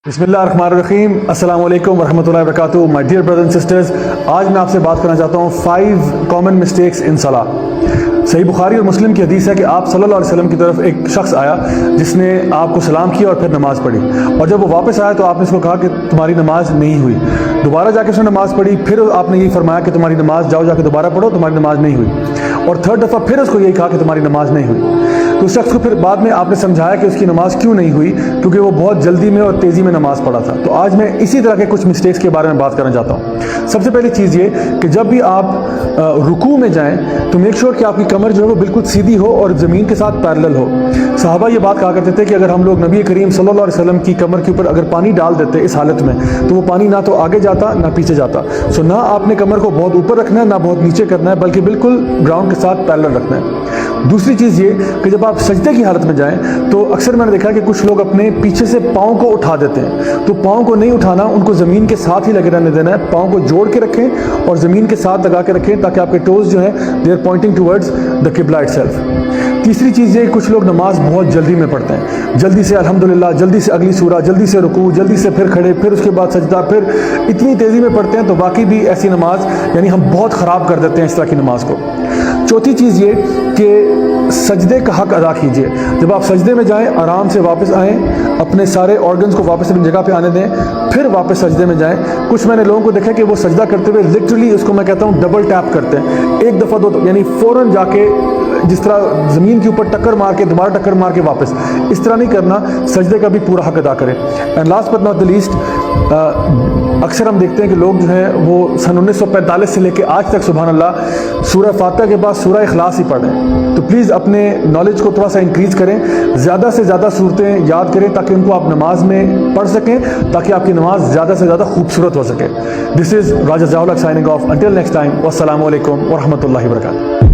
بسم اللہ الرحمن الرحیم. السلام علیکم ورحمۃ اللہ وبرکاتہ. My dear brothers and sisters, آج میں آپ سے بات کرنا چاہتا ہوں 5 کامن مسٹیکس ان صلاح. صحیح بخاری اور مسلم کی حدیث ہے کہ آپ صلی اللہ علیہ وسلم کی طرف ایک شخص آیا جس نے آپ کو سلام کیا اور پھر نماز پڑھی، اور جب وہ واپس آیا تو آپ نے اس کو کہا کہ تمہاری نماز نہیں ہوئی. دوبارہ جا کے اس نے نماز پڑھی، پھر آپ نے یہی فرمایا کہ تمہاری نماز جاؤ جا کے دوبارہ پڑھو، تمہاری نماز نہیں ہوئی. اور تھرڈ دفعہ پھر اس کو یہی کہا کہ تمہاری نماز نہیں ہوئی. تو اس شخص کو پھر بعد میں آپ نے سمجھایا کہ اس کی نماز کیوں نہیں ہوئی، کیونکہ وہ بہت جلدی میں اور تیزی میں نماز پڑھا تھا. تو آج میں اسی طرح کے کچھ مسٹیکس کے بارے میں بات کرنا چاہتا ہوں. سب سے پہلی چیز یہ کہ جب بھی آپ رکوع میں جائیں تو میک شور کہ آپ کی کمر جو ہے وہ بالکل سیدھی ہو اور زمین کے ساتھ پیرلل ہو. صحابہ یہ بات کہا کرتے تھے کہ اگر ہم لوگ نبی کریم صلی اللہ علیہ وسلم کی کمر کے اوپر اگر پانی ڈال دیتے اس حالت میں تو وہ پانی نہ تو آگے جاتا نہ پیچھے جاتا. سو نہ آپ نے کمر کو بہت اوپر رکھنا ہے نہ بہت نیچے کرنا ہے، بلکہ بالکل گراؤنڈ کے ساتھ پیرلل رکھنا ہے. دوسری چیز یہ کہ جب آپ سجدے کی حالت میں جائیں تو اکثر میں نے دیکھا کہ کچھ لوگ اپنے پیچھے سے پاؤں کو اٹھا دیتے ہیں. تو پاؤں کو نہیں اٹھانا، ان کو زمین کے ساتھ ہی لگے رہنے دینا ہے. پاؤں کو جوڑ کے رکھیں اور زمین کے ساتھ لگا کے رکھیں تاکہ آپ کے ٹوز جو ہیں they are pointing towards the قبلہ اٹسیلف. تیسری چیز یہ کہ کچھ لوگ نماز بہت جلدی میں پڑھتے ہیں، جلدی سے الحمدللہ، جلدی سے اگلی سورہ، جلدی سے رکوع، جلدی سے پھر کھڑے، پھر اس کے بعد سجدہ، پھر اتنی تیزی میں پڑھتے ہیں تو باقی بھی ایسی نماز یعنی ہم بہت خراب کر دیتے ہیں اس طرح کی نماز کو. چوتھی چیز یہ کہ سجدے کا حق ادا کیجیے. جب آپ سجدے میں جائیں آرام سے واپس آئیں، اپنے سارے آرگنز کو واپس اپنی جگہ پہ آنے دیں، پھر واپس سجدے میں جائیں. کچھ میں نے لوگوں کو دیکھا کہ وہ سجدہ کرتے ہوئے لٹرلی اس کو میں کہتا ہوں ڈبل ٹیپ کرتے ہیں، ایک دفعہ دو یعنی فوراً جا کے جس طرح زمین کے اوپر ٹکر مار کے دوبارہ ٹکر مار کے واپس. اس طرح نہیں کرنا، سجدے کا بھی پورا حق ادا کریں. And last but not the least, اکثر ہم دیکھتے ہیں کہ لوگ جو ہیں وہ سن 1945 سے لے کے آج تک سبحان اللہ سورہ فاتحہ کے بعد سورہ اخلاص ہی پڑھ رہے ہیں. تو پلیز اپنے نالج کو تھوڑا سا انکریز کریں، زیادہ سے زیادہ صورتیں یاد کریں تاکہ ان کو آپ نماز میں پڑھ سکیں، تاکہ آپ کی نماز زیادہ سے زیادہ خوبصورت ہو سکے. دس از راجہ ضیاء الحق signing off. Until next time, والسلام علیکم ورحمۃ اللہ وبرکاتہ.